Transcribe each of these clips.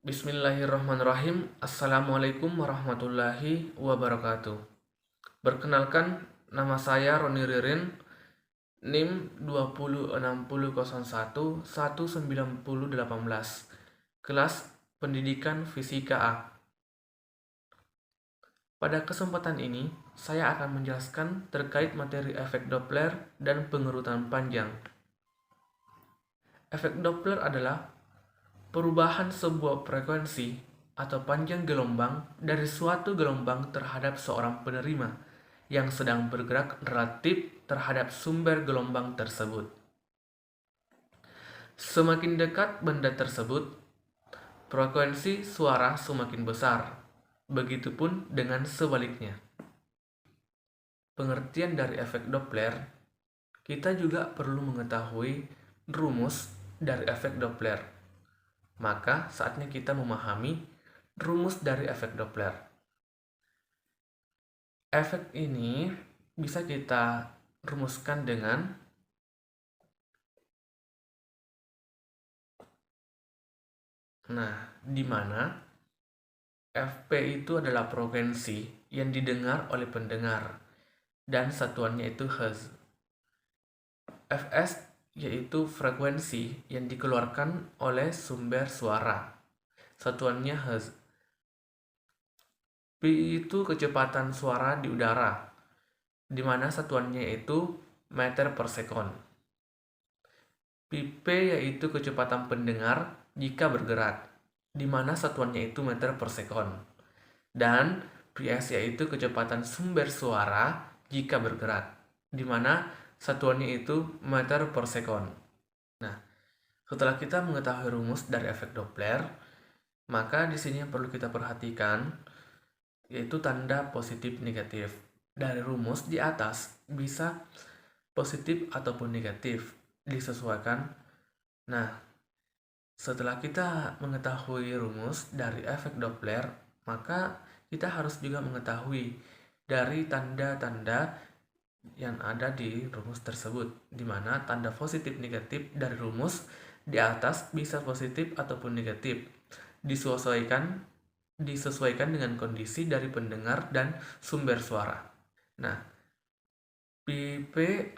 Bismillahirrahmanirrahim. Assalamualaikum warahmatullahi wabarakatuh. Perkenalkan, nama saya Roni Ririn, NIM 2060011918, kelas Pendidikan Fisika A. Pada kesempatan ini, saya akan menjelaskan terkait materi efek Doppler dan pengerutan panjang. Efek Doppler adalah perubahan sebuah frekuensi atau panjang gelombang dari suatu gelombang terhadap seorang penerima yang sedang bergerak relatif terhadap sumber gelombang tersebut. Semakin dekat benda tersebut, frekuensi suara semakin besar. Begitupun dengan sebaliknya. Pengertian dari efek Doppler, kita juga perlu mengetahui rumus dari efek Doppler. Maka saatnya kita memahami rumus dari efek Doppler. Efek ini bisa kita rumuskan dengan di mana Fp itu adalah frekuensi yang didengar oleh pendengar dan satuannya itu Hz. Fs yaitu frekuensi yang dikeluarkan oleh sumber suara. Satuannya Hz. P itu kecepatan suara di udara, di mana satuannya itu meter per sekon. P yaitu kecepatan pendengar jika bergerak, di mana satuannya itu meter per sekon. Dan Ps yaitu kecepatan sumber suara jika bergerak, di mana satuannya itu meter per sekon. Nah, setelah kita mengetahui rumus dari efek Doppler, maka di sini yang perlu kita perhatikan yaitu tanda positif negatif. Dari rumus di atas bisa positif ataupun negatif, disesuaikan. Nah, setelah kita mengetahui rumus dari efek Doppler, maka kita harus juga mengetahui dari tanda-tanda yang ada di rumus tersebut, di mana tanda positif negatif dari rumus di atas bisa positif ataupun negatif, disesuaikan dengan kondisi dari pendengar dan sumber suara. Nah, P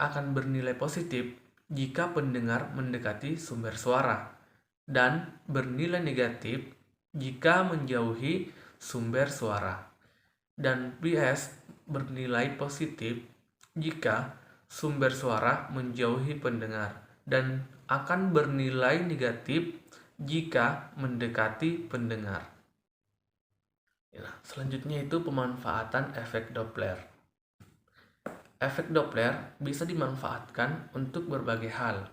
akan bernilai positif jika pendengar mendekati sumber suara dan bernilai negatif jika menjauhi sumber suara. Dan Ps bernilai positif jika sumber suara menjauhi pendengar dan akan bernilai negatif jika mendekati pendengar. Selanjutnya itu pemanfaatan efek Doppler. Efek Doppler bisa dimanfaatkan untuk berbagai hal.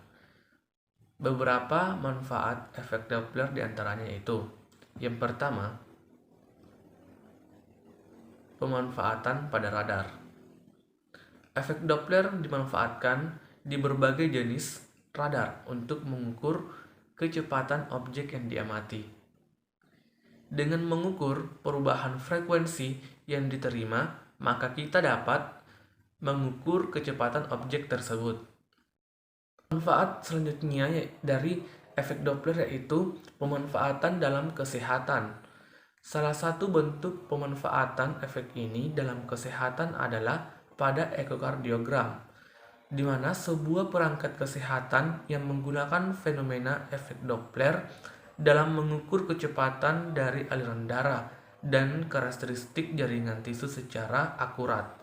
Beberapa manfaat efek Doppler diantaranya itu: yang pertama, pemanfaatan pada radar. Efek Doppler dimanfaatkan di berbagai jenis radar untuk mengukur kecepatan objek yang diamati. Dengan mengukur perubahan frekuensi yang diterima, maka kita dapat mengukur kecepatan objek tersebut. Manfaat selanjutnya dari efek Doppler yaitu pemanfaatan dalam kesehatan. Salah satu bentuk pemanfaatan efek ini dalam kesehatan adalah pada ekokardiogram, di mana sebuah perangkat kesehatan yang menggunakan fenomena efek Doppler dalam mengukur kecepatan dari aliran darah dan karakteristik jaringan tisu secara akurat.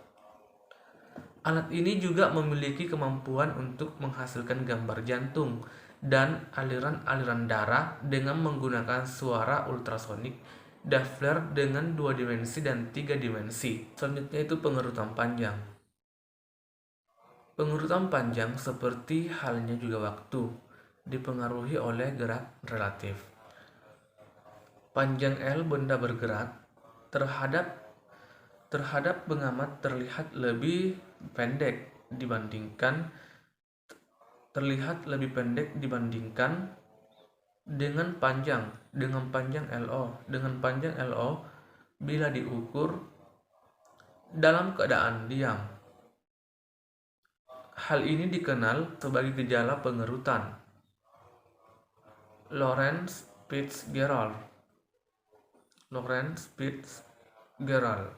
Alat ini juga memiliki kemampuan untuk menghasilkan gambar jantung dan aliran-aliran darah dengan menggunakan suara ultrasonik Doppler dengan 2 dimensi dan 3 dimensi. Selanjutnya itu pengerutan panjang. Pengerutan panjang seperti halnya juga waktu, dipengaruhi oleh gerak relatif. Panjang L benda bergerak terhadap pengamat terlihat lebih pendek dibandingkan dengan panjang LO. Dengan panjang LO bila diukur dalam keadaan diam. Hal ini dikenal sebagai gejala pengerutan. Lorentz Fitzgerald Lorentz Fitzgerald.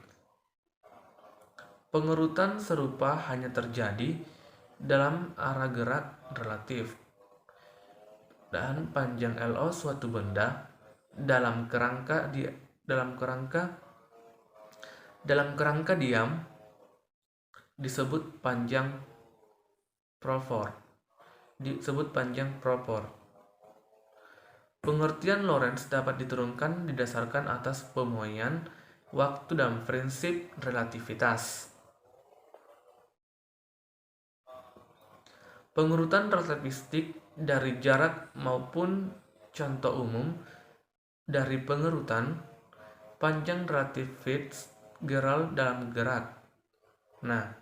Pengurutan serupa hanya terjadi dalam arah gerak relatif, dan panjang LO suatu benda dalam kerangka diam disebut panjang propor. Pengertian Lorentz dapat diturunkan didasarkan atas pemuaian waktu dan prinsip relativitas. Pengurutan relativistik dari jarak maupun contoh umum dari pengurutan panjang relatif Fitzgerald dalam gerak. Nah,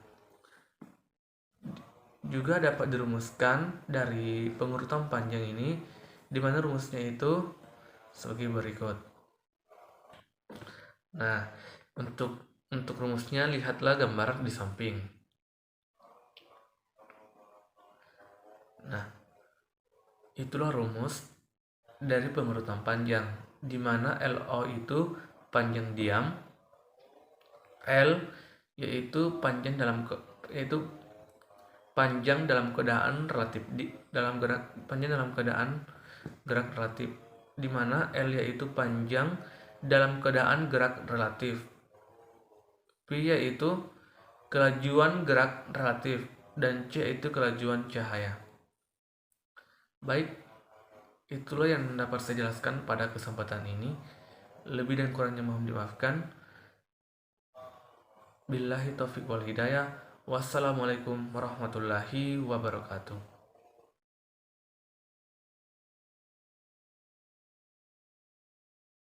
juga dapat dirumuskan dari pengurutan panjang ini, di mana rumusnya itu sebagai berikut. Nah, untuk rumusnya lihatlah gambar di samping. Nah, itulah rumus dari pengurutan panjang, di mana LO itu panjang diam, L yaitu panjang dalam keadaan relatif panjang dalam keadaan gerak relatif, di mana L yaitu panjang dalam keadaan gerak relatif, P yaitu kelajuan gerak relatif, dan C itu kelajuan cahaya. Baik, itulah yang dapat saya jelaskan pada kesempatan ini. Lebih dan kurangnya mohon dimaafkan. Billahi taufiq wal hidayah. Wassalamualaikum warahmatullahi wabarakatuh.